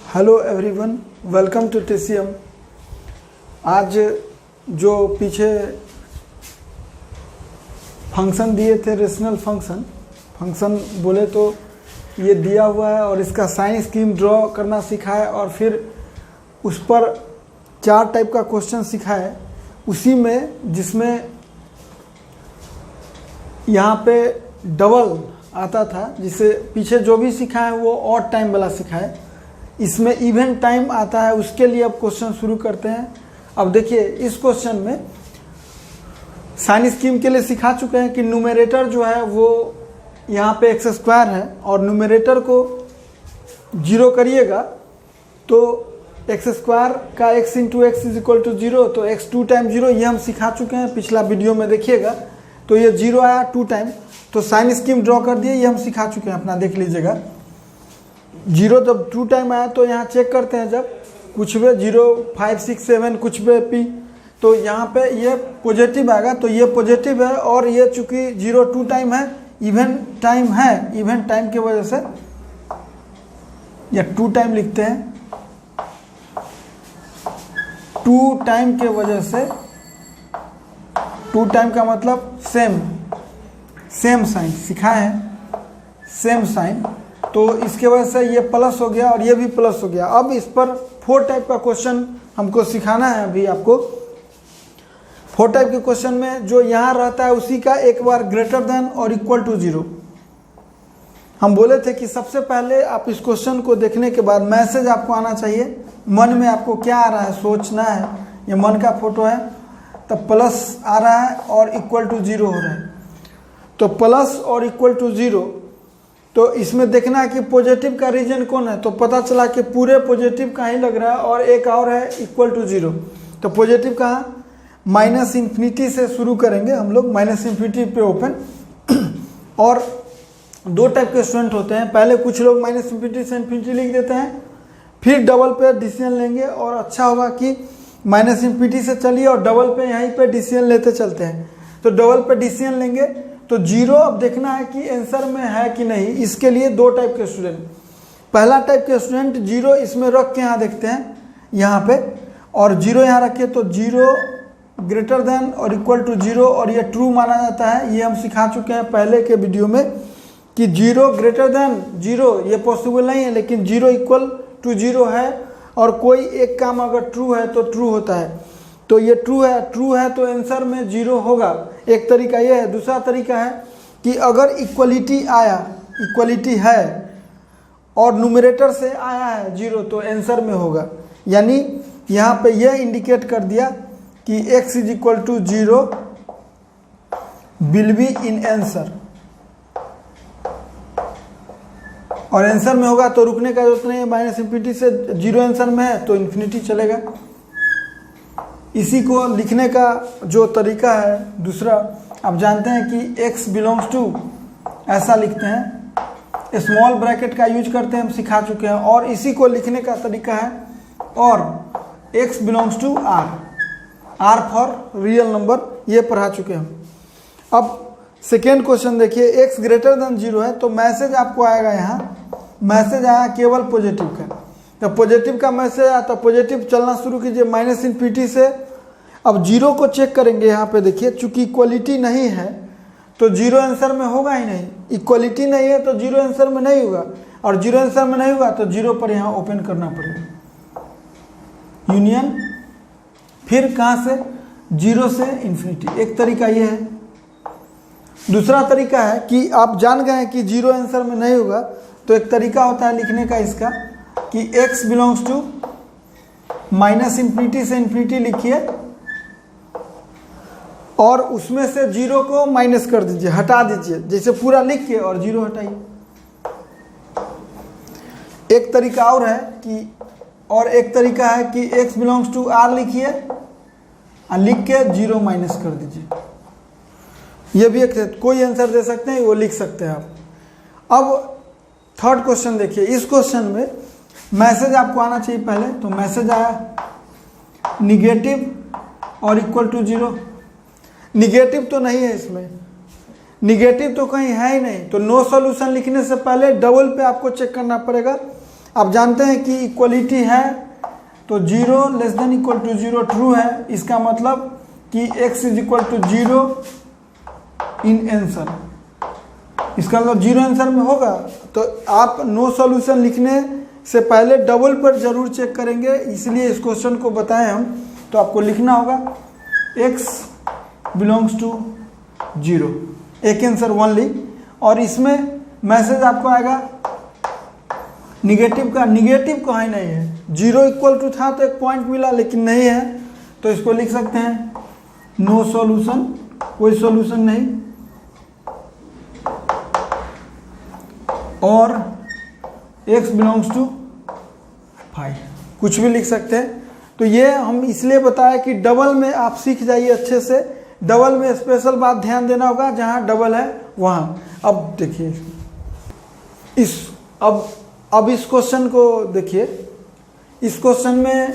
Hello everyone, welcome to TCM। आज जो पीछे फंक्शन दिए थे, रेशनल फंक्शन बोले तो ये दिया हुआ है और इसका साइन स्कीम ड्रॉ करना सीखा है और फिर उस पर 4 टाइप का क्वेश्चन सीखा है। उसी में जिसमें यहाँ पे डबल आता था, जिसे पीछे जो भी सीखा है वो ऑड टाइम वाला सीखा है। इसमें इवन टाइम आता है, उसके लिए अब क्वेश्चन शुरू करते हैं। अब देखिए, इस क्वेश्चन में साइन स्कीम के लिए सिखा चुके हैं कि न्यूमरेटर जो है वो यहाँ पे x² है और न्यूमरेटर को 0 करिएगा तो x² का x into x is equal to 0, तो x 2 टाइम 0 ये हम सिखा चुके हैं, पिछला वीडियो में देखिएगा। तो ये 0 आया 2 टाइम, तो साइन स्कीम ड्रॉ कर दिए, ये हम सिखा चुके हैं, अपना देख लीजिएगा। 0 जब 2 टाइम आया तो यहाँ चेक करते हैं, जब कुछ भी 0, 5, 6, 7 कुछ भी p, तो यहाँ पे ये पॉजिटिव आएगा, तो ये पॉजिटिव है। और ये चूंकि 0 2 टाइम है, इवन टाइम है, इवन टाइम की वजह से या 2 टाइम लिखते हैं, 2 टाइम के वजह से, 2 टाइम का मतलब सेम साइन सिखा है, सेम साइन, तो इसके वजह से ये प्लस हो गया और ये भी प्लस हो गया। अब इस पर 4 टाइप का क्वेश्चन हमको सिखाना है अभी आपको। 4 टाइप के क्वेश्चन में जो यहाँ रहता है उसी का एक बार ग्रेटर देन और इक्वल टू 0। हम बोले थे कि सबसे पहले आप इस क्वेश्चन को देखने के बाद मैसेज आपको आना चाहिए, मन में आपको क्या आ रहा है, सोचना है। ये मन का फोटो है, तब प्लस आ रहा है और इक्वल टू 0 हो रहा है, तो प्लस और इक्वल टू 0। तो इसमें देखना है कि पॉजिटिव का रीजन कौन है, तो पता चला कि पूरे पॉजिटिव का ही लग रहा है और एक और है इक्वल टू 0। तो पॉजिटिव कहाँ, -∞ से शुरू करेंगे हम लोग, -∞ पे ओपन। और 2 टाइप के स्टूडेंट होते हैं, पहले कुछ लोग -∞ से ∞ लिख देते हैं, फिर डबल पे डिसीजन लेंगे। और अच्छा होगा कि -∞ से चलिए और डबल पे यहीं पे डिसीजन लेते चलते हैं। तो डबल पे डिसीजन लेंगे तो 0 अब देखना है कि आंसर में है कि नहीं। इसके लिए 2 टाइप के स्टूडेंट, पहला टाइप के स्टूडेंट 0 इसमें रख के यहाँ देखते हैं यहाँ पे, और 0 यहाँ रखे तो 0 ग्रेटर देन और इक्वल टू 0 और ये ट्रू माना जाता है। ये हम सिखा चुके हैं पहले के वीडियो में कि 0 ग्रेटर देन 0 ये पॉसिबल नहीं है, लेकिन 0 इक्वल टू 0 है। और कोई एक काम अगर ट्रू है तो ट्रू होता है, तो ये ट्रू है तो आंसर में 0 होगा। एक तरीका ये है। दूसरा तरीका है कि अगर इक्वलिटी आया, इक्वलिटी है और न्यूमरेटर से आया है 0, तो आंसर में होगा। यानी यहाँ पे ये इंडिकेट कर दिया कि x is equal to 0 will be in answer, और आंसर में होगा तो रुकने का जरूरत नहीं है। -∞ से 0 आंसर में है तो इन्फिनिटी चलेगा। इसी को लिखने का जो तरीका है दूसरा, आप जानते हैं कि x बिलोंग्स टू ऐसा लिखते हैं, स्मॉल ब्रैकेट का यूज करते हैं, हम सिखा चुके हैं। और इसी को लिखने का तरीका है और x belongs to r for real number, ये पढ़ा चुके हैं हम। अब सेकेंड क्वेश्चन देखिए, x ग्रेटर देन 0 है तो मैसेज आपको आएगा, यहाँ मैसेज आया केवल पॉजिटिव का। तो पॉजिटिव का मैसेज आया तो पॉजिटिव चलना शुरू कीजिए -∞ से। अब 0 को चेक करेंगे, यहाँ पे देखिए, चूंकि इक्वलिटी नहीं है तो 0 आंसर में होगा ही नहीं। इक्वलिटी नहीं है तो 0 आंसर में नहीं होगा, और 0 आंसर में नहीं होगा तो 0 पर यहाँ ओपन करना पड़ेगा, यूनियन। फिर कहाँ से, 0 से ∞। एक तरीका ये है। दूसरा तरीका है कि आप जान गए हैं कि 0 आंसर में नहीं होगा, तो एक तरीका होता है लिखने का इसका कि x बिलोंग्स टू -∞ से ∞ लिखिए और उसमें से 0 को माइनस कर दीजिए, हटा दीजिए, जैसे पूरा लिख के और 0 हटाइए। एक तरीका और है कि, और एक तरीका है कि x बिलोंग्स टू r लिखिए और लिख के 0 माइनस कर दीजिए। ये भी एक, कोई आंसर दे सकते हैं, वो लिख सकते हैं आप। अब थर्ड क्वेश्चन देखिए, इस क्वेश्चन में मैसेज आपको आना चाहिए पहले, तो मैसेज आया निगेटिव और इक्वल टू 0। निगेटिव तो नहीं है इसमें, निगेटिव तो कहीं है ही नहीं, तो नो सॉल्यूशन लिखने से पहले डबल पे आपको चेक करना पड़ेगा आप जानते हैं कि इक्वलिटी है तो 0 less than equal to 0 true है, इसका मतलब कि x is equal to 0 in answer, इसका मतलब 0 आंसर में होगा। तो आप नो सॉल्यूशन लिखने से पहले डबल पर जरूर चेक करेंगे, इसलिए इस क्वेश्चन को बताएं हम। तो आपको लिखना होगा x बिलोंग्स टू 0, एक आंसर ओनली, और इसमें मैसेज आपको आएगा निगेटिव का, निगेटिव कहीं नहीं है, 0 इक्वल टू था तो एक पॉइंट मिला लेकिन नहीं है, तो इसको लिख सकते हैं नो सॉल्यूशन, कोई सॉल्यूशन नहीं, और x बिलोंग्स टू 5, कुछ भी लिख सकते हैं। तो ये हम इसलिए बताया कि डबल में आप सीख जाइए अच्छे से, डबल में स्पेशल बात ध्यान देना होगा, जहां डबल है वहां। अब देखिए अब इस क्वेश्चन को देखिए, इस क्वेश्चन में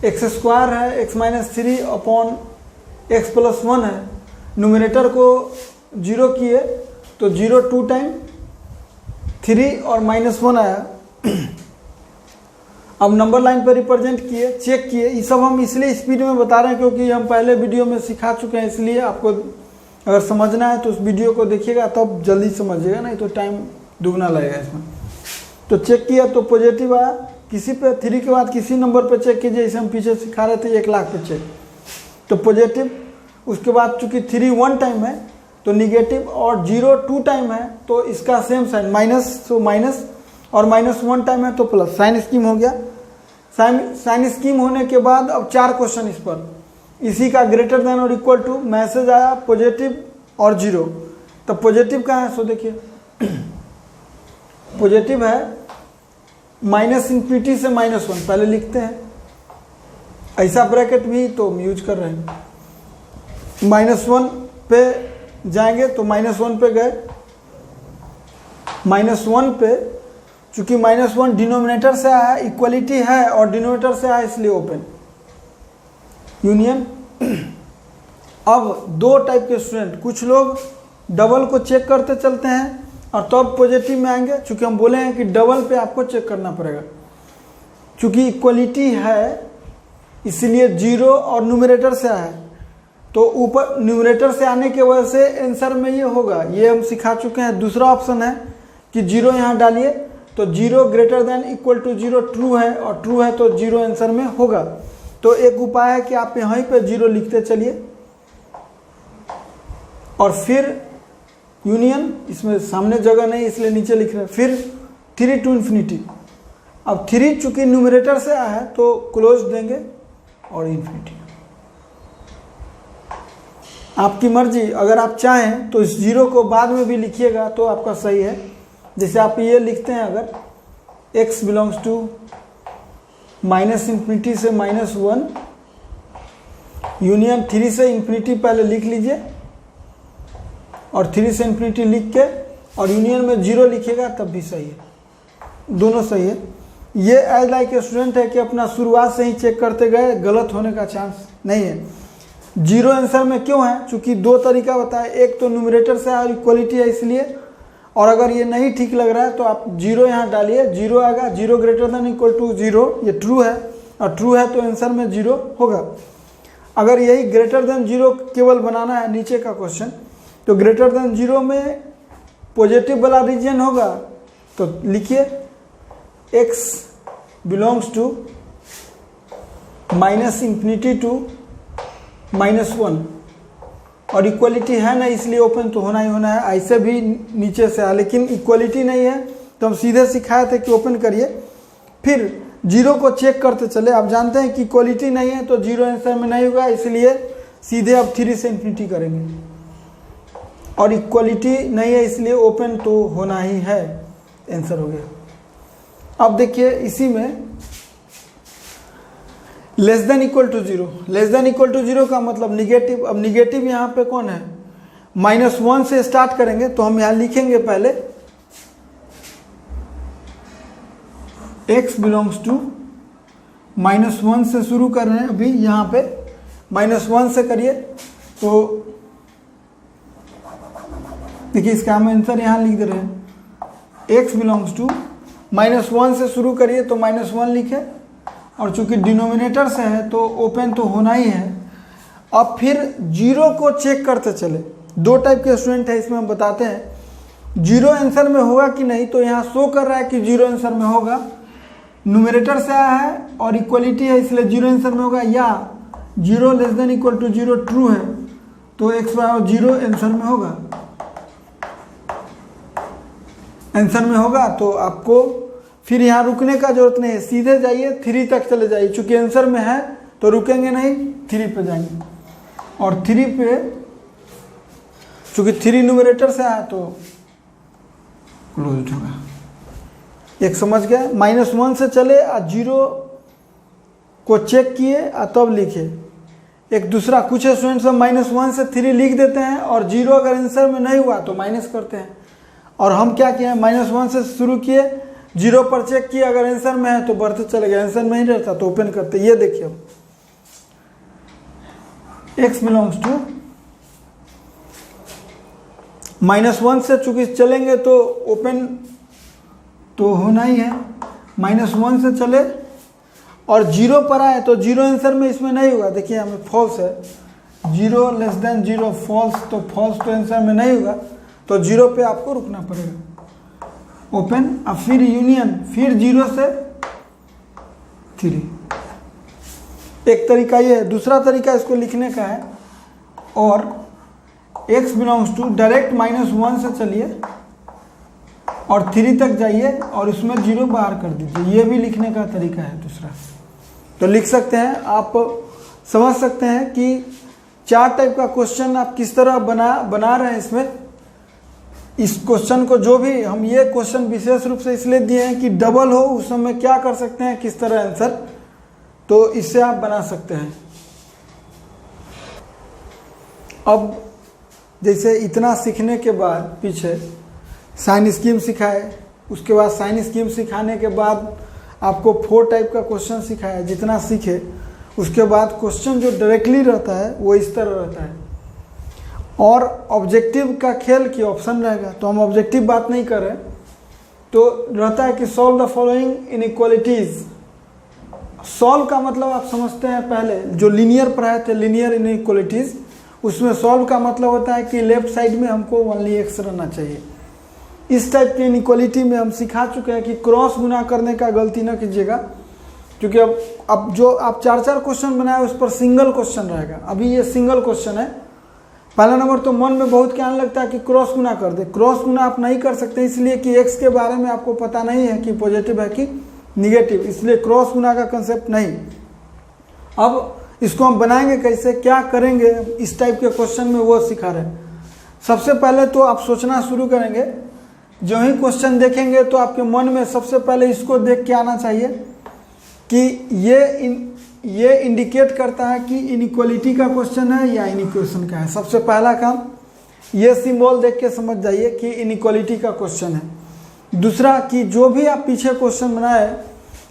एक्स स्क्वायर है, x minus 3 upon x plus 1 है, न्यूमरेटर को 0 किए तो 0 2 टाइम 3 और -1 आया। अब नंबर लाइन पर रिप्रेजेंट किए, चेक किए, ये सब हम इसलिए स्पीड में बता रहे हैं क्योंकि हम पहले वीडियो में सिखा चुके हैं, इसलिए आपको अगर समझना है तो उस वीडियो को देखिएगा तब जल्दी समझिएगा, नहीं तो टाइम दुगना लगेगा इसमें। तो चेक किया तो पॉजिटिव आया, किसी पे 3 के बाद किसी नंबर पे चेक कीजिए, जैसे हम पीछे सिखा रहे थे 1 लाख पे चेक, तो पॉजिटिव। उसके बाद चूंकि 3 1 टाइम है तो निगेटिव, और 0 2 टाइम है तो इसका सेम साइन माइनस, तो माइनस, और -1 टाइम है तो प्लस, साइन स्कीम हो गया। साइन स्कीम होने के बाद अब 4 क्वेश्चन इस पर, इसी का ग्रेटर देन और इक्वल टू मैसेज आया पॉजिटिव और 0, तो पॉजिटिव का है, सो देखिए पॉजिटिव है -∞ से -1, पहले लिखते हैं, ऐसा ब्रैकेट भी तो हम यूज कर रहे हैं, -1 पे जाएंगे तो -1 पे गए, -1 पे, चूंकि -1 डिनोमिनेटर से आया है, इक्वलिटी है और डिनोमिनेटर से आया इसलिए ओपन यूनियन। अब 2 टाइप के स्टूडेंट, कुछ लोग डबल को चेक करते चलते हैं और तब पॉजिटिव में आएंगे, चूंकि हम बोले हैं कि डबल पे आपको चेक करना पड़ेगा, चूंकि इक्वलिटी है इसलिए 0 और न्यूमरेटर से आया है, तो ऊपर न्यूमरेटर से आने की वजह से आंसर में ये होगा, ये हम सिखा चुके हैं। दूसरा ऑप्शन है कि 0 यहाँ डालिए तो 0 greater than equal to 0 true है, और ट्रू है तो 0 आंसर में होगा। तो एक उपाय है कि आप यहीं पे 0 लिखते चलिए और फिर यूनियन, इसमें सामने जगह नहीं इसलिए नीचे लिख रहे हैं, फिर 3 टू इन्फिनिटी। अब 3 चूंकि न्यूमरेटर से आया है तो क्लोज देंगे और इन्फिनिटी। आपकी मर्जी, अगर आप चाहें तो इस 0 को बाद में भी लिखिएगा तो आपका सही है। जैसे आप ये लिखते हैं, अगर x बिलोंग्स टू -∞ से -1 यूनियन 3 से इन्फिनिटी पहले लिख लीजिए, और 3 से इन्फिनिटी लिख के और यूनियन में 0 लिखिएगा तब भी सही है, दोनों सही है। ये एज लाइक ए स्टूडेंट है कि अपना शुरुआत से ही चेक करते गए, गलत होने का चांस नहीं है। 0 आंसर में क्यों है, चूंकि 2 तरीका बताया, एक तो न्यूमरेटर से और इक्वलिटी है इसलिए, और अगर ये नहीं ठीक लग रहा है तो आप 0 यहाँ डालिए, 0 आएगा, 0 ग्रेटर देन इक्वल टू 0, ये ट्रू है, और ट्रू है तो आंसर में 0 होगा। अगर यही ग्रेटर देन 0 केवल बनाना है नीचे का क्वेश्चन, तो ग्रेटर देन 0 में पॉजिटिव वाला रीजन होगा, तो लिखिए x बिलोंग्स टू -∞ टू -1, और इक्वलिटी है ना इसलिए ओपन तो होना ही होना है, ऐसे भी नीचे से आया, लेकिन इक्वलिटी नहीं है तो हम सीधे सिखाए थे कि ओपन करिए, फिर 0 को चेक करते चले। आप जानते हैं कि इक्वलिटी नहीं है तो 0 आंसर में नहीं होगा, इसलिए सीधे अब 3 से इन्फिनिटी करेंगे, और इक्वलिटी नहीं है इसलिए ओपन तो होना ही है, आंसर हो गया। अब देखिए इसी में less than equal to 0, less than equal to 0 का मतलब निगेटिव। अब निगेटिव यहाँ पे कौन है, -1 से स्टार्ट करेंगे, तो हम यहाँ लिखेंगे पहले x बिलोंग्स टू -1 से शुरू कर रहे हैं, अभी यहाँ पे -1 से करिए, तो देखिए इसका हम आंसर यहाँ लिख दे रहे हैं, x बिलोंग्स टू -1 से शुरू करिए तो -1 लिखे, और चूंकि डिनोमिनेटर से है तो ओपन तो होना ही है। अब फिर 0 को चेक करते चले। 2 टाइप के स्टूडेंट है, इसमें हम बताते हैं 0 आंसर में होगा कि नहीं। तो यहाँ शो कर रहा है कि 0 आंसर में होगा, न्यूमरेटर से आया है और इक्वलिटी है इसलिए 0 आंसर में होगा, या 0 less than equal to 0 true है तो x बराबर 0 आंसर में होगा। आंसर में होगा तो आपको फिर यहाँ रुकने का जरूरत नहीं है, सीधे जाइए 3 तक चले जाइए। चूंकि आंसर में है तो रुकेंगे नहीं, 3 पे जाएंगे, और 3 पे चूंकि 3 न्यूमरेटर से आया तो क्लोज होगा। एक समझ गए? -1 से चले और 0 को चेक किए और तब लिखे। एक दूसरा, कुछ स्टूडेंट्स -1 से 3 लिख देते हैं और 0 अगर आंसर में नहीं हुआ तो माइनस करते हैं। और हम क्या किए, -1 से शुरू किए, 0 पर चेक किए, अगर आंसर में है तो बढ़ते चले गए, आंसर में ही रहता तो ओपन करते। ये देखिए अब x बिलोंग्स टू -1 से चूंकि चलेंगे तो ओपन तो होना ही है। -1 से चले और 0 पर आए तो 0 आंसर में इसमें नहीं होगा। देखिए हमें फॉल्स है, 0 लेस देन 0 फॉल्स, तो फॉल्स तो आंसर में नहीं होगा, तो 0 पे आपको रुकना पड़ेगा। ओपन, अब फिर यूनियन, फिर 0 से 3। एक तरीका ये है। दूसरा तरीका इसको लिखने का है, और x बिलोंग्स टू डायरेक्ट -1 से चलिए और 3 तक जाइए और उसमें 0 बाहर कर दीजिए। ये भी लिखने का तरीका है दूसरा। तो लिख सकते हैं, आप समझ सकते हैं कि 4 टाइप का क्वेश्चन आप किस तरह बना रहे हैं। इसमें इस क्वेश्चन को, जो भी हम ये क्वेश्चन विशेष रूप से इसलिए दिए हैं कि डबल हो उस समय क्या कर सकते हैं, किस तरह आंसर, तो इससे आप बना सकते हैं। अब जैसे इतना सीखने के बाद पीछे साइन स्कीम सिखाए, उसके बाद साइन स्कीम सिखाने के बाद आपको 4 टाइप का क्वेश्चन सिखाया। जितना सीखे उसके बाद क्वेश्चन जो डायरेक्टली रहता है वो इस तरह रहता है, और ऑब्जेक्टिव का खेल की ऑप्शन रहेगा। तो हम ऑब्जेक्टिव बात नहीं कर रहे, तो रहता है कि solve the following inequalities. Solve का मतलब आप समझते हैं, पहले जो लीनियर पढ़ाए थे, लीनियर इनइक्वालिटीज, उसमें सॉल्व का मतलब होता है कि लेफ्ट साइड में हमको ओनली एक्स रहना चाहिए। इस टाइप की इनइक्वालिटी में हम सिखा चुके हैं कि क्रॉस गुना करने का गलती ना कीजिएगा, क्योंकि अब जो आप 4 क्वेश्चन बनाए उस पर सिंगल क्वेश्चन रहेगा। अभी ये सिंगल क्वेश्चन है। पहला नंबर तो मन में बहुत क्या लगता है कि क्रॉस गुना कर दे। क्रॉस गुना आप नहीं कर सकते, इसलिए कि एक्स के बारे में आपको पता नहीं है कि पॉजिटिव है कि निगेटिव, इसलिए क्रॉस गुना का कंसेप्ट नहीं। अब इसको हम बनाएंगे कैसे, क्या करेंगे इस टाइप के क्वेश्चन में, वो सिखा रहे हैं। सबसे पहले तो आप सोचना शुरू करेंगे, जो ही क्वेश्चन देखेंगे तो आपके मन में सबसे पहले इसको देख के आना चाहिए कि ये इंडिकेट करता है कि इनइक्वालिटी का क्वेश्चन है या इनइक्वेशन का है। सबसे पहला काम ये सिंबल देख के समझ जाइए कि इनइक्वालिटी का क्वेश्चन है। दूसरा कि जो भी आप पीछे क्वेश्चन बनाए,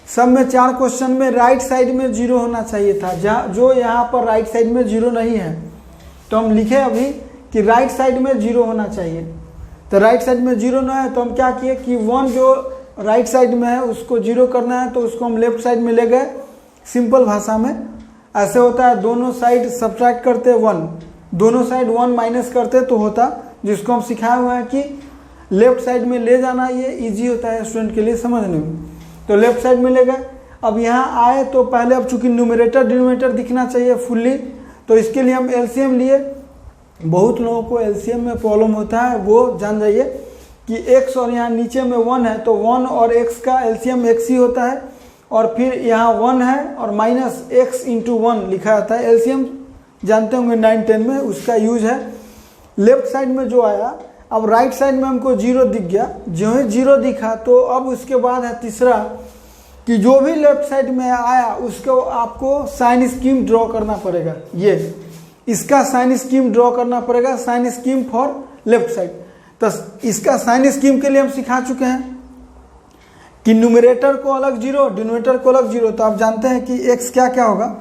सब में 4 क्वेश्चन में राइट साइड में 0 होना चाहिए था, जो यहाँ पर राइट साइड में 0 नहीं है। तो हम लिखे अभी कि राइट साइड में 0 होना चाहिए। तो राइट साइड में 0 ना है तो हम क्या किए कि 1 जो राइट साइड में है उसको 0 करना है, तो उसको हम लेफ्ट साइड में ले गए। सिंपल भाषा में ऐसे होता है, दोनों साइड सब्ट्रैक्ट करते 1, दोनों साइड 1 माइनस करते तो होता, जिसको हम सिखाए हुए हैं कि लेफ्ट साइड में ले जाना। ये इजी होता है स्टूडेंट के लिए समझने में। तो लेफ्ट साइड में ले गए। अब यहाँ आए तो पहले, अब चूंकि न्यूमरेटर डिनोमिनेटर दिखना चाहिए फुल्ली, तो इसके लिए हम एलसीएम लिए। बहुत लोगों को एलसीएम में प्रॉब्लम होता है, वो जान जाइए कि x और यहाँ नीचे में 1 है तो 1 और x का एलसीएम x ही होता है, और फिर यहाँ 1 है और माइनस x इंटू 1 लिखा जाता है। एलसीएम जानते होंगे 9-10 में, उसका यूज है। लेफ्ट साइड में जो आया, अब राइट साइड में हमको 0 दिख गया। जो ही 0 दिखा तो अब उसके बाद है तीसरा कि जो भी लेफ्ट साइड में आया उसको आपको साइन स्कीम ड्रॉ करना पड़ेगा। ये इसका साइन स्कीम ड्रॉ करना पड़ेगा, sign scheme for left side. तो इसका साइन स्कीम के लिए हम सिखा चुके हैं कि न्यूमरेटर को अलग 0, डिनोमिनेटर को अलग 0। तो आप जानते हैं कि x क्या क्या होगा,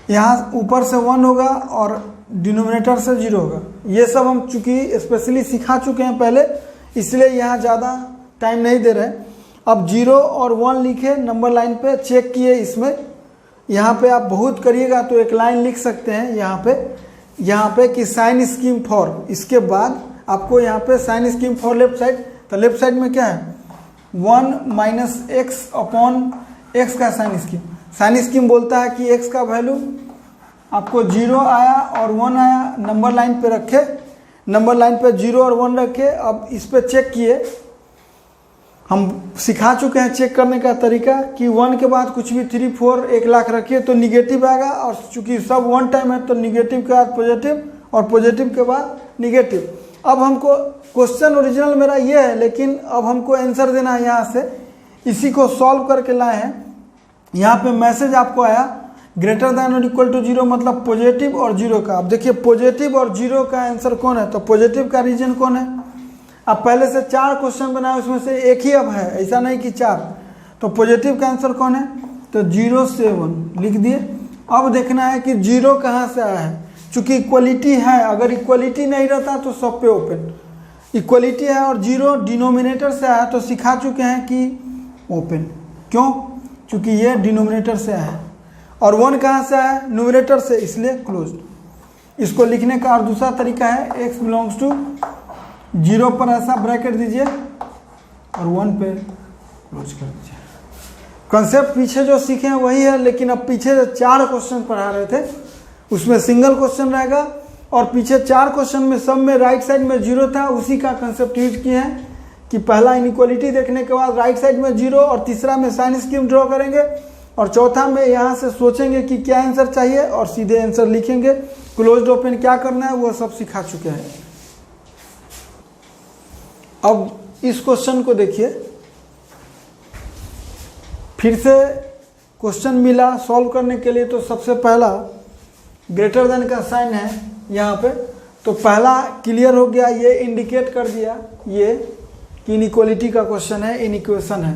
यहाँ ऊपर से 1 होगा और डिनोमिनेटर से 0 होगा। ये सब हम चूंकि स्पेशली सिखा चुके हैं पहले, इसलिए यहाँ ज़्यादा टाइम नहीं दे रहे। अब 0 और 1 लिखे नंबर लाइन पे, चेक किए इसमें। यहाँ पे आप बहुत करिएगा तो एक लाइन लिख सकते हैं यहाँ पे कि साइन स्कीम फॉर, इसके बाद आपको यहाँ पे sign scheme for left side, तो लेफ्ट साइड में क्या है 1 - x अपॉन x का साइन स्कीम। साइन स्कीम बोलता है कि x का वैल्यू आपको 0 आया और 1 आया, नंबर लाइन पे रखे, नंबर लाइन पे 0 और 1 रखे। अब इस पे चेक किए, हम सिखा चुके हैं चेक करने का तरीका कि 1 के बाद कुछ भी 3, 4, 1 लाख रखिए तो निगेटिव आएगा, और चूंकि सब 1 टाइम है तो निगेटिव के बाद पॉजिटिव और पॉजिटिव के बाद निगेटिव। अब हमको क्वेश्चन ओरिजिनल मेरा ये है, लेकिन अब हमको आंसर देना है यहाँ से, इसी को सॉल्व करके लाए हैं। यहाँ पे मैसेज आपको आया ग्रेटर दैन और इक्वल टू 0 मतलब पॉजिटिव और 0 का। अब देखिए पॉजिटिव और 0 का आंसर कौन है, तो पॉजिटिव का रीजन कौन है। अब पहले से 4 क्वेश्चन बनाए, उसमें से एक ही अब है, ऐसा नहीं कि 4। तो पॉजिटिव का आंसर कौन है, तो 0 से 1 लिख दिए। अब देखना है कि 0 कहाँ से आया है, चूंकि इक्वलिटी है, अगर इक्वलिटी नहीं रहता तो सब पे ओपन, इक्वलिटी है और 0 डिनोमिनेटर से आया तो सिखा चुके हैं कि ओपन, क्यों, चूंकि ये डिनोमिनेटर से आया है। और 1 कहाँ से आया है, न्यूमरेटर से, इसलिए क्लोज्ड। इसको लिखने का और दूसरा तरीका है x बिलोंग्स टू 0 पर ऐसा ब्रैकेट दीजिए और 1 पे क्लोज कर दीजिए। कंसेप्ट पीछे जो सीखे हैं वही है, लेकिन अब पीछे 4 क्वेश्चन पढ़ा रहे थे उसमें सिंगल क्वेश्चन रहेगा, और पीछे 4 क्वेश्चन में सब में राइट साइड में 0 था, उसी का कंसेप्ट यूज किए हैं कि पहला इनइक्वालिटी देखने के बाद राइट साइड में 0 और तीसरा में साइन स्कीम ड्रॉ करेंगे, और चौथा में यहाँ से सोचेंगे कि क्या आंसर चाहिए और सीधे आंसर लिखेंगे। क्लोज्ड ओपन क्या करना है वो सब सिखा चुके हैं। अब इस क्वेश्चन को देखिए, फिर से क्वेश्चन मिला सॉल्व करने के लिए, तो सबसे पहला ग्रेटर देन का साइन है यहाँ पे, तो पहला क्लियर हो गया, ये इंडिकेट कर दिया ये कि इनइक्वालिटी का क्वेश्चन है, इनइक्वेशन है।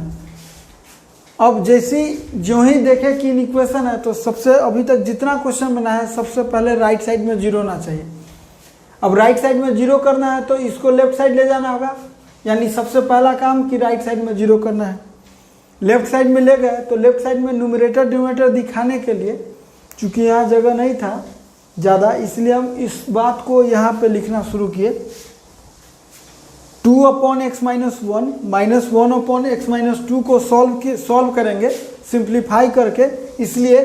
अब जो ही देखे कि इनइक्वेशन है तो सबसे अभी तक जितना क्वेश्चन बना है सबसे पहले राइट साइड में 0 होना चाहिए। अब राइट साइड में 0 करना है तो इसको लेफ्ट साइड ले जाना होगा, यानी सबसे पहला काम कि राइट साइड में 0 करना है। लेफ्ट साइड में ले गए तो लेफ्ट साइड में न्यूमरेटर डिनोमिनेटर दिखाने के लिए, चूंकि यहाँ जगह नहीं था ज़्यादा, इसलिए हम इस बात को यहाँ पे लिखना शुरू किए। 2 upon x minus 1 minus 1 upon x minus 2 को सॉल्व करेंगे सिंप्लीफाई करके, इसलिए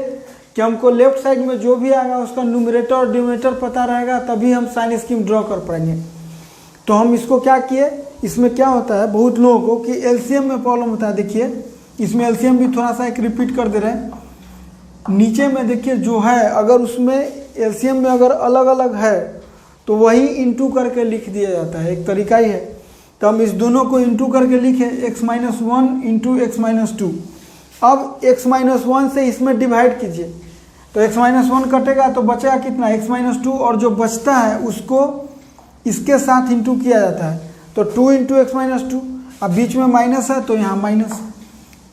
कि हमको लेफ्ट साइड में जो भी आएगा उसका न्यूमरेटर और डिनोमिनेटर पता रहेगा, तभी हम साइन स्कीम ड्रॉ कर पाएंगे। तो हम इसको क्या किए, इसमें क्या होता है बहुत लोगों को कि एलसीएम में प्रॉब्लम होता है। देखिए इसमें एलसीएम भी थोड़ा सा एक रिपीट कर दे रहे हैं। नीचे में देखिए जो है, अगर उसमें एलसीएम में अगर अलग अलग है तो वही इंटू करके लिख दिया जाता है, एक तरीका ही है। तो हम इस दोनों को इंटू करके लिखे x minus 1 into x minus 2। अब x माइनस 1 से इसमें डिवाइड कीजिए तो x माइनस 1 कटेगा तो बचेगा कितना, x माइनस 2, और जो बचता है उसको इसके साथ इंटू किया जाता है, तो 2 इंटू एक्स माइनस 2। अब बीच में माइनस है तो यहाँ माइनस,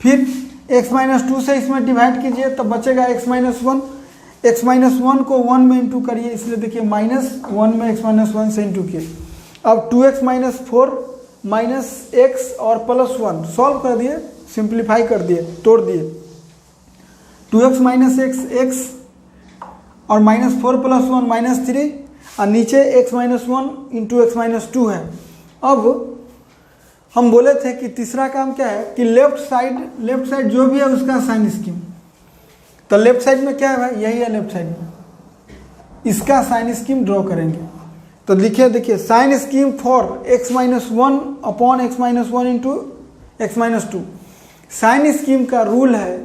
फिर x माइनस 2 से इसमें डिवाइड कीजिए तो बचेगा x माइनस 1। x माइनस 1 को 1 में इंटू करिए, इसलिए देखिए माइनस 1 में x माइनस 1 से इंटू किए। अब 2x माइनस 4 माइनस x और प्लस 1 सॉल्व कर दिए, सिंप्लीफाई कर दिए, तोड़ दिए। 2x माइनस x और माइनस 4 प्लस 1 माइनस 3, और नीचे x minus 1 into x minus 2 है। अब हम बोले थे कि तीसरा काम क्या है कि लेफ्ट साइड जो भी है उसका साइन स्कीम, तो लेफ्ट साइड में क्या है भाई, यही है लेफ्ट साइड में, इसका साइन स्कीम ड्रॉ करेंगे। तो देखिए sign scheme for x minus 1 upon x minus 1 into x minus 2। Sign scheme का रूल है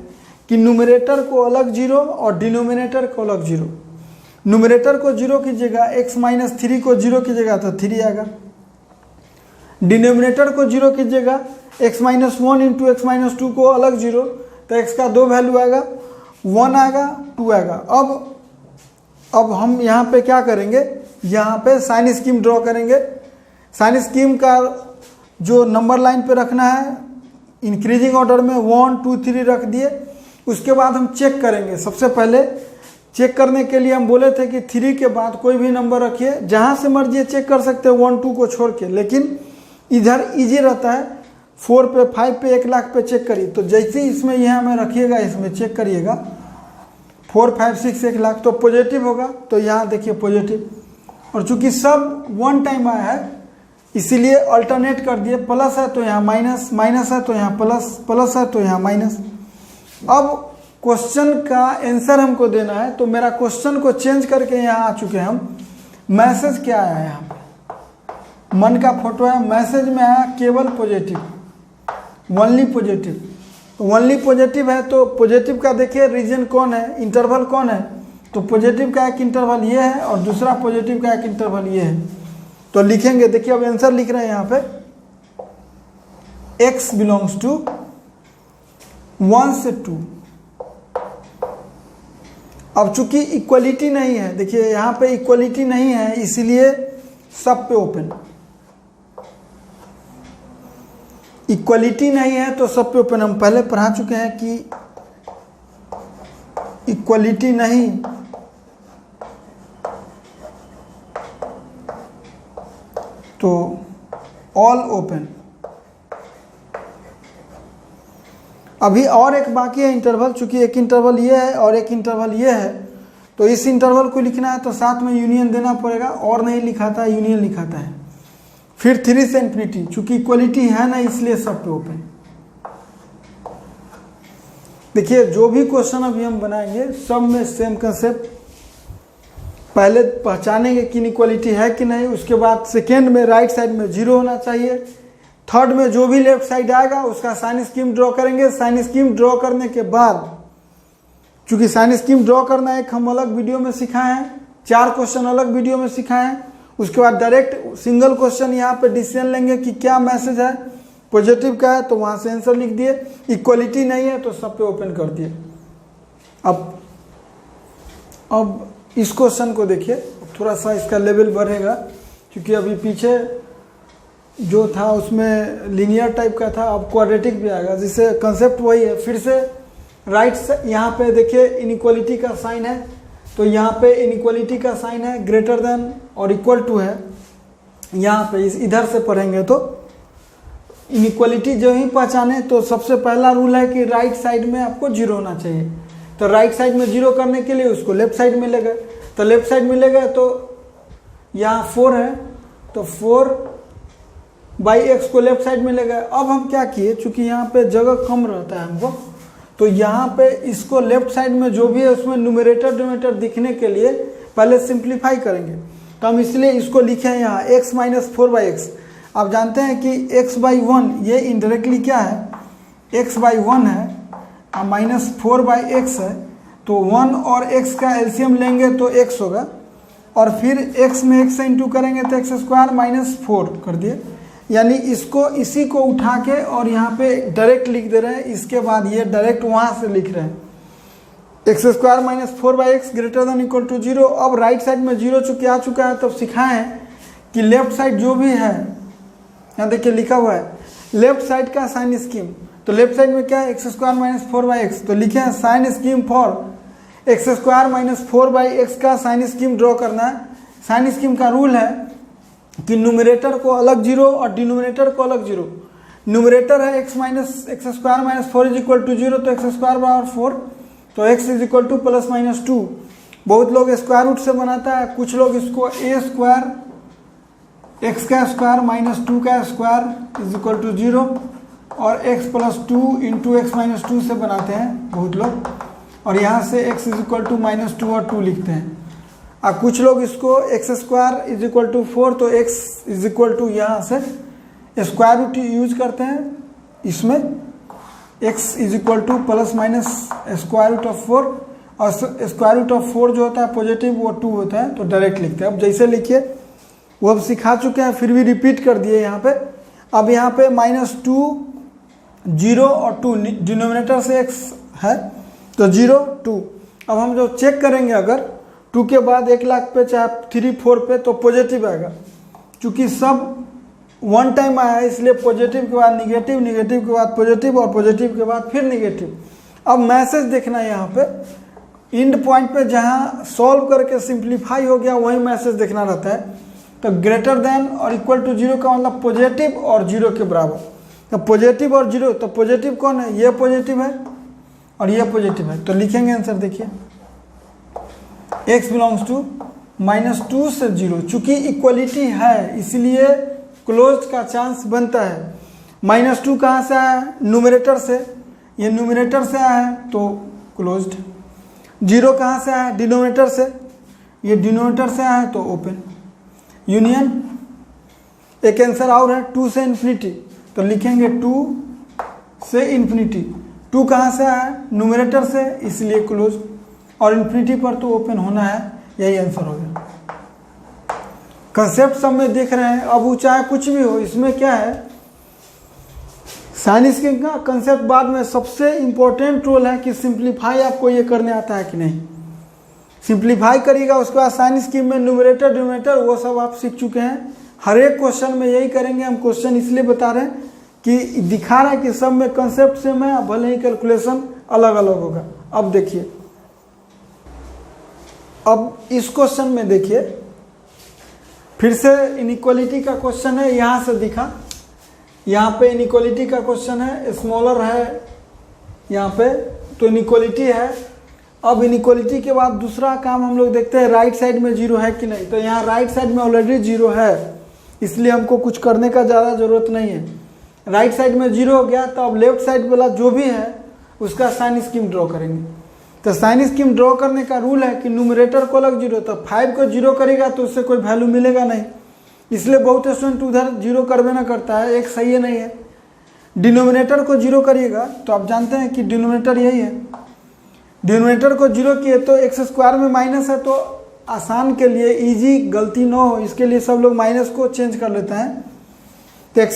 कि न्यूमरेटर को अलग 0 और डिनोमिनेटर को अलग 0। न्यूमरेटर को 0 कीजिएगा, x माइनस 3 को 0 कीजिएगा तो 3 आएगा। डिनोमिनेटर को 0 कीजिएगा, x minus 1 into x minus 2 को अलग 0, तो x का 2 वैल्यू आएगा, 1 आएगा 2 आएगा। अब हम यहाँ पे क्या करेंगे, यहाँ पे साइन स्कीम ड्रॉ करेंगे। साइन स्कीम का जो नंबर लाइन पे रखना है इंक्रीजिंग ऑर्डर में 1 2 3 रख दिए। उसके बाद हम चेक करेंगे। सबसे पहले चेक करने के लिए हम बोले थे कि 3 के बाद कोई भी नंबर रखिए, जहाँ से मर्जी चेक कर सकते हैं 1 2 को छोड़ के, लेकिन इधर इजी रहता है 4 पे 5 पे 1 लाख पे चेक करिए, तो जैसे ही इसमें यहाँ में रखिएगा, इसमें चेक करिएगा 4 5 6 1 लाख तो पॉजिटिव होगा, तो यहाँ देखिए पॉजिटिव। और चूंकि सब वन टाइम आया है इसीलिए अल्टरनेट कर दिए, प्लस है तो यहाँ माइनस, माइनस है तो यहाँ प्लस, प्लस है तो यहाँ माइनस। अब क्वेश्चन का आंसर हमको देना है, तो मेरा क्वेश्चन को चेंज करके यहाँ आ चुके हैं हम। मैसेज क्या आया है यहाँ पे, मन का फोटो है, मैसेज में आया केवल positive, only positive. Only positive है तो पॉजिटिव का देखिए रीजन कौन है, इंटरवल कौन है, तो पॉजिटिव का एक इंटरवल ये है और दूसरा पॉजिटिव का एक इंटरवल ये है। तो लिखेंगे, देखिए अब आंसर लिख रहे हैं यहाँ पे, x बिलोंग्स टू 1 से 2। अब चूंकि इक्वलिटी नहीं है, देखिए यहाँ पे इक्वलिटी नहीं है इसीलिए सब पे ओपन, इक्वलिटी नहीं है तो सब पे ओपन। हम पहले पढ़ा चुके हैं कि इक्वलिटी नहीं तो ऑल ओपन। अभी और एक बाकी है इंटरवल, चूंकि एक इंटरवल ये है और एक इंटरवल ये है, तो इस इंटरवल को लिखना है तो साथ में यूनियन देना पड़ेगा, और नहीं लिखाता है यूनियन लिखाता है। फिर 3 से इन्फिनिटी, चूंकि इक्वलिटी है ना इसलिए सब पे ओपन। देखिए जो भी क्वेश्चन अभी हम बनाएंगे सब में सेम कंसेप्ट, पहले पहचानेंगे कि इनइक्वालिटी है कि नहीं, उसके बाद सेकेंड में राइट साइड में 0 होना चाहिए, थर्ड में जो भी लेफ्ट साइड आएगा उसका साइन स्कीम ड्रॉ करेंगे। साइन स्कीम ड्रॉ करने के बाद, चूंकि साइन स्कीम ड्रॉ करना एक हम अलग वीडियो में सिखाए हैं, 4 क्वेश्चन अलग वीडियो में सिखाए हैं, उसके बाद डायरेक्ट सिंगल क्वेश्चन यहाँ पे डिसीजन लेंगे कि क्या मैसेज है, पॉजिटिव का है तो वहाँ से आंसर लिख दिए, इक्वलिटी नहीं है तो सब पे ओपन कर दिए। अब इस क्वेश्चन को देखिए, थोड़ा सा इसका लेवल बढ़ेगा क्योंकि अभी पीछे जो था उसमें लीनियर टाइप का था, अब क्वाड्रेटिक भी आएगा, जिससे कंसेप्ट वही है। फिर से राइट से यहाँ पे देखिए इनइक्वालिटी का साइन है, तो यहाँ पे इनइक्वालिटी का साइन है ग्रेटर देन और इक्वल टू है। यहाँ पे इधर से पढ़ेंगे तो इनइक्वालिटी जो ही पहचाने तो सबसे पहला रूल है कि राइट साइड में आपको 0 होना चाहिए। तो राइट साइड में 0 करने के लिए उसको लेफ्ट साइड में ले गए, तो लेफ्ट साइड में ले गए तो यहाँ 4 है तो 4/x को लेफ्ट साइड में ले गए। अब हम क्या किए, चूंकि यहाँ पे जगह कम रहता है हमको, तो यहाँ पे इसको लेफ्ट साइड में जो भी है उसमें न्यूमरेटर डिनोमिनेटर दिखने के लिए पहले सिंप्लीफाई करेंगे, तो हम इसलिए इसको लिखे हैं यहाँ x माइनस 4/x। आप जानते हैं कि x/1 ये इनडायरेक्टली क्या है, x/1 है और माइनस 4/x है, तो 1 और x का एलसीएम लेंगे तो x होगा, और फिर x में x से इंटू करेंगे तो x² माइनस 4 कर दिए। यानी इसको इसी को उठा के और यहाँ पे डायरेक्ट लिख दे रहे हैं, इसके बाद ये डायरेक्ट वहाँ से लिख रहे हैं x² minus 4/x greater than equal to 0। अब राइट साइड में 0 चूँकि आ चुका है, तब सिखाए हैं कि लेफ्ट साइड जो भी है, यहाँ देखिए लिखा हुआ है लेफ्ट साइड का साइन स्कीम, तो लेफ्ट साइड में क्या है x² माइनस 4/x, तो लिखे हैं sign scheme for x² minus 4/x का साइन स्कीम ड्रॉ करना है। साइन स्कीम का रूल है कि न्यूमरेटर को अलग 0 और डिनोमिनेटर को अलग 0। न्यूमरेटर है x² minus 4 is equal to 0, तो x² बराबर 4, तो x is equal to plus minus 2। बहुत लोग स्क्वायर रूट से बनाता है, कुछ लोग इसको a² x का स्क्वायर माइनस 2 का स्क्वायर इज इक्वल टू 0 और x plus 2 into x minus 2 से बनाते हैं बहुत लोग, और यहाँ से x is equal to minus 2 और 2 लिखते हैं। और कुछ लोग इसको x² इज इक्वल टू 4, तो x इज इक्वल टू यहाँ से स्क्वायर रूट यूज करते हैं, इसमें x is equal to plus minus square root of 4, और स्क्वायर रूट ऑफ 4 जो होता है पॉजिटिव वो 2 होता है, तो डायरेक्ट लिखते हैं। अब जैसे लिखिए वो अब सिखा चुके हैं, फिर भी रिपीट कर दिए यहाँ पे। अब यहाँ पे -2 0 और 2 डिनोमिनेटर से x है तो 0 2। अब हम जो चेक करेंगे अगर 2 के बाद 1 लाख पे चाहे 3 4 पे तो पॉजिटिव आएगा, क्योंकि सब वन टाइम आया है इसलिए पॉजिटिव के बाद निगेटिव, निगेटिव के बाद पॉजिटिव और पॉजिटिव के बाद फिर निगेटिव। अब मैसेज देखना है यहाँ पे इंड पॉइंट पे, जहाँ सॉल्व करके सिंप्लीफाई हो गया वही मैसेज देखना रहता है। तो ग्रेटर देन और इक्वल टू 0 का मतलब पॉजिटिव और 0 के बराबर, तो पॉजिटिव और जीरो, तो पॉजिटिव कौन है, ये पॉजिटिव है और ये पॉजिटिव है, तो लिखेंगे आंसर। देखिए x बिलोंग्स टू -2 से 0, चूंकि इक्वलिटी है इसलिए क्लोज्ड का चांस बनता है। -2 कहाँ से आया है, न्यूमरेटर से, ये न्यूमरेटर से आया है तो क्लोज्ड। 0 कहाँ से आया है, डिनोमिनेटर से, ये डिनोमिनेटर से आया है तो ओपन। यूनियन एक आंसर और है 2 से इन्फिनिटी, तो लिखेंगे 2 से इन्फिनिटी। 2 कहाँ से आया है, न्यूमरेटर से, इसलिए क्लोज, और इन्फिनिटी पर तो ओपन होना है, यही आंसर हो गया। कंसेप्ट सब में देख रहे हैं। अब वो चाहे कुछ भी हो, इसमें क्या है, साइन स्कीम का कंसेप्ट बाद में, सबसे इंपॉर्टेंट रोल है कि सिंप्लीफाई आपको ये करने आता है कि नहीं। सिंप्लीफाई करिएगा, उसके बाद साइन स्कीम में न्यूमरेटर डिनोमिनेटर वो सब आप सीख चुके हैं। हर एक क्वेश्चन में यही करेंगे हम। क्वेश्चन इसलिए बता रहे हैं कि दिखा रहा है कि सब में कंसेप्ट सेम है, भले ही कैलकुलेशन अलग अलग होगा। अब देखिए, अब इस क्वेश्चन में देखिए, फिर से इनइक्वालिटी का क्वेश्चन है, यहाँ से दिखा, यहाँ पे इनइक्वालिटी का क्वेश्चन है, स्मॉलर है यहाँ पे, तो इनइक्वालिटी है। अब इनइक्वालिटी के बाद दूसरा काम हम लोग देखते हैं, राइट साइड में 0 है कि नहीं। तो यहाँ राइट साइड में ऑलरेडी 0 है, इसलिए हमको कुछ करने का ज़्यादा ज़रूरत नहीं है। राइट साइड में 0 हो गया, तो अब लेफ्ट साइड वाला जो भी है उसका साइन स्कीम ड्रॉ करेंगे। तो साइन स्कीम ड्रॉ करने का रूल है कि न्यूमरेटर को अलग 0, तो 5 को 0 करेगा तो उससे कोई वैल्यू मिलेगा नहीं, इसलिए बहुत स्टूडेंट उधर 0 करवे ना करता है, एक सही है नहीं है। डिनोमिनेटर को 0 करिएगा तो आप जानते हैं कि डिनोमिनेटर यही है। डिनोमिनेटर को 0 किए तो x² में माइनस है, तो आसान के लिए, इजी गलती ना हो इसके लिए सब लोग माइनस को चेंज कर लेते हैं। तो x² -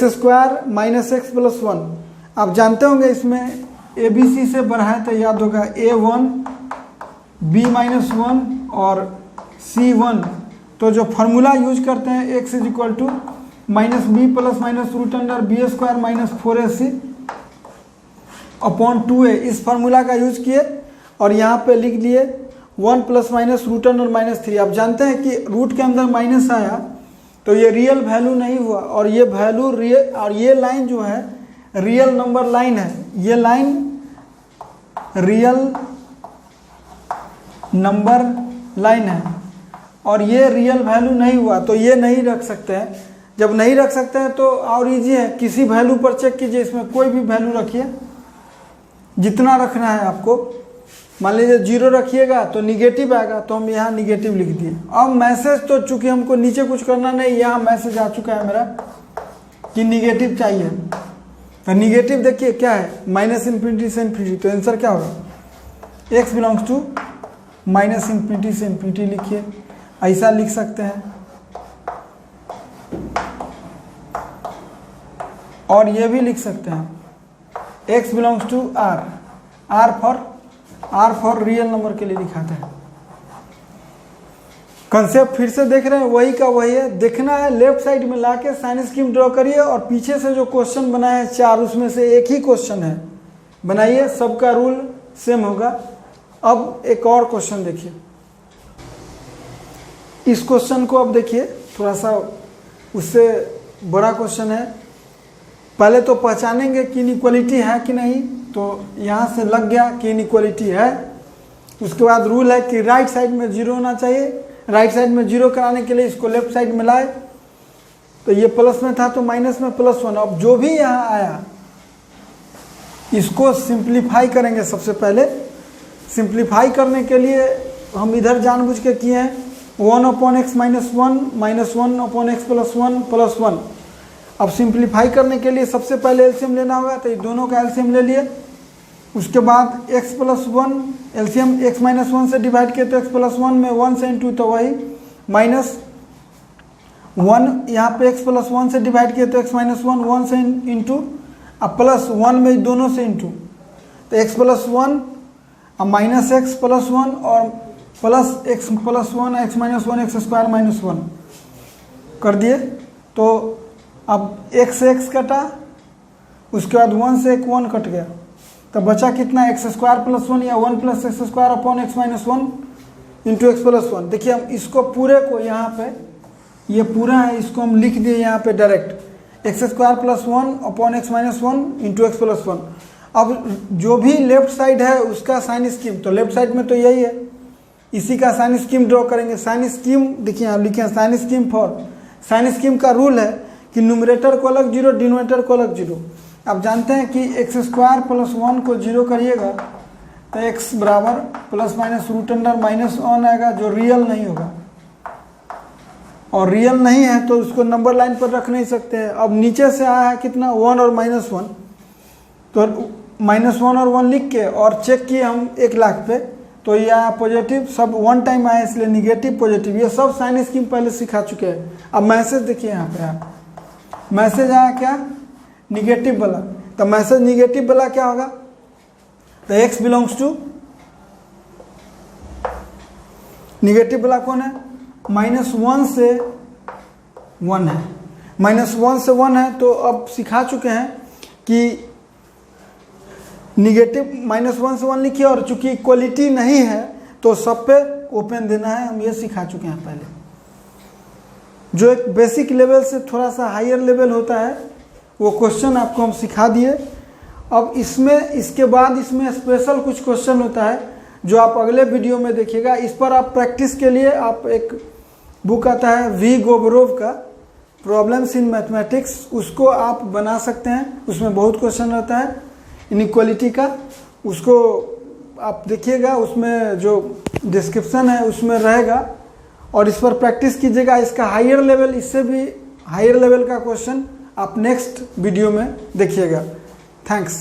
x + 1, आप जानते होंगे इसमें ABC से बढ़ाए तो याद होगा A1 B-1 और C1। तो जो फार्मूला यूज करते हैं x = -b ± √(b² - 4ac) upon 2a, इस फार्मूला का यूज किए और यहाँ पे लिख लिए 1 ± √(-3). आप जानते हैं कि रूट के अंदर माइनस आया तो ये रियल वैल्यू नहीं हुआ, और ये वैल्यू रियल, और ये लाइन जो है रियल नंबर लाइन है, ये लाइन रियल नंबर लाइन है, और ये रियल वैल्यू नहीं हुआ तो ये नहीं रख सकते हैं। जब नहीं रख सकते हैं तो और इजी है, किसी वैल्यू पर चेक कीजिए, इसमें कोई भी वैल्यू रखिए जितना रखना है आपको। मान लीजिए 0 रखिएगा तो निगेटिव आएगा, तो हम यहाँ निगेटिव लिख दिए। अब मैसेज तो चूंकि हमको नीचे कुछ करना नहीं, यहाँ मैसेज आ चुका है मेरा कि निगेटिव चाहिए, तो निगेटिव देखिए क्या है, -∞ से ∞, तो आंसर क्या होगा, x बिलोंग्स टू -∞ से ∞ लिखिए, ऐसा लिख सकते हैं। और ये भी लिख सकते हैं x belongs to r, r for real number के लिए दिखाते हैं। कंसेप्ट फिर से देख रहे हैं, वही का वही है। देखना है लेफ्ट साइड में लाके साइन स्कीम ड्रॉ करिए, और पीछे से जो क्वेश्चन बनाए हैं 4, उसमें से एक ही क्वेश्चन है, बनाइए, सबका रूल सेम होगा। अब एक और क्वेश्चन देखिए, इस क्वेश्चन को अब देखिए, थोड़ा सा उससे बड़ा क्वेश्चन है। पहले तो पहचानेंगे कि इनइक्वालिटी है कि नहीं, तो यहाँ से लग गया कि इनइक्वालिटी है। उसके बाद रूल है कि राइट साइड में 0 होना चाहिए। राइट साइड में 0 कराने के लिए इसको लेफ्ट साइड में लाए, तो ये प्लस में था तो माइनस में +1। अब जो भी यहाँ आया इसको सिंप्लीफाई करेंगे। सबसे पहले सिंप्लीफाई करने के लिए हम इधर जानबूझ के किए हैं 1/x - 1 -1/x + 1 + 1। अब सिंप्लीफाई करने के लिए सबसे पहले एलसीएम लेना होगा, तो ये दोनों का एलसीएम ले लिए। उसके बाद x + 1 एलसीएम x - 1 से डिवाइड किए तो x + 1 में 1 से इंटू, तो वही -1 यहाँ पे x + 1 से डिवाइड किए तो x - 1 से इंटू, अब +1 में दोनों से इंटू, तो x + 1 अब -x + 1 और +x + 1 x - 1 x² - 1 कर दिए। तो अब x से x कटा, उसके बाद 1 से 1 कट गया, तो बचा कितना, x² + 1 या 1 + x² upon x - 1 into x + 1। देखिए हम इसको पूरे को यहाँ पे, ये पूरा है, इसको हम लिख दिए यहाँ पे direct x square plus 1 upon x minus 1 into x plus 1। अब जो भी लेफ्ट साइड है उसका साइन स्कीम, तो लेफ्ट साइड में तो यही है, इसी का साइन स्कीम ड्रॉ करेंगे। साइन स्कीम देखिए यहाँ लिखे हैं, sign scheme for, sign scheme का रूल है कि न्यूमरेटर को अलग जीरो, डिनोमिनेटर को अलग जीरो। आप जानते हैं कि एक्स स्क्वायर प्लस 1 को जीरो करिएगा तो एक्स बराबर plus minus root under minus 1 आएगा, जो रियल नहीं होगा, और रियल नहीं है तो उसको नंबर लाइन पर रख नहीं सकते हैं। अब नीचे से आया है कितना 1 और माइनस 1, तो माइनस 1 और 1 लिख के और चेक किए हम 1 लाख पे, तो ये आया पॉजिटिव, सब वन टाइम आया इसलिए निगेटिव पॉजिटिव। ये सब साइन स्कीम पहले सिखा चुके हैं। अब मैसेज देखिए यहाँ पे आप, मैसेज आया क्या निगेटिव वाला, तो मैसेज निगेटिव वाला क्या होगा, तो x बिलोंग्स टू निगेटिव वाला कौन है, -1 से 1 है, -1 से 1 है। तो अब सिखा चुके हैं कि निगेटिव -1 से 1 लिखिए, और चूंकि इक्वलिटी नहीं है तो सब पे ओपन देना है, हम ये सिखा चुके हैं पहले। जो एक बेसिक लेवल से थोड़ा सा हायर लेवल होता है वो क्वेश्चन आपको हम सिखा दिए। अब इसमें इसके बाद इसमें स्पेशल कुछ क्वेश्चन होता है जो आप अगले वीडियो में देखिएगा। इस पर आप प्रैक्टिस के लिए आप एक बुक आता है वी गोबरोव का, प्रॉब्लम्स इन मैथमेटिक्स, उसको आप बना सकते हैं। उसमें बहुत क्वेश्चन रहता है इनइक्वालिटी का, उसको आप देखिएगा, उसमें जो डिस्क्रिप्शन है उसमें रहेगा, और इस पर प्रैक्टिस कीजिएगा। इसका हायर लेवल, इससे भी हायर लेवल का क्वेश्चन आप नेक्स्ट वीडियो में देखिएगा। थैंक्स।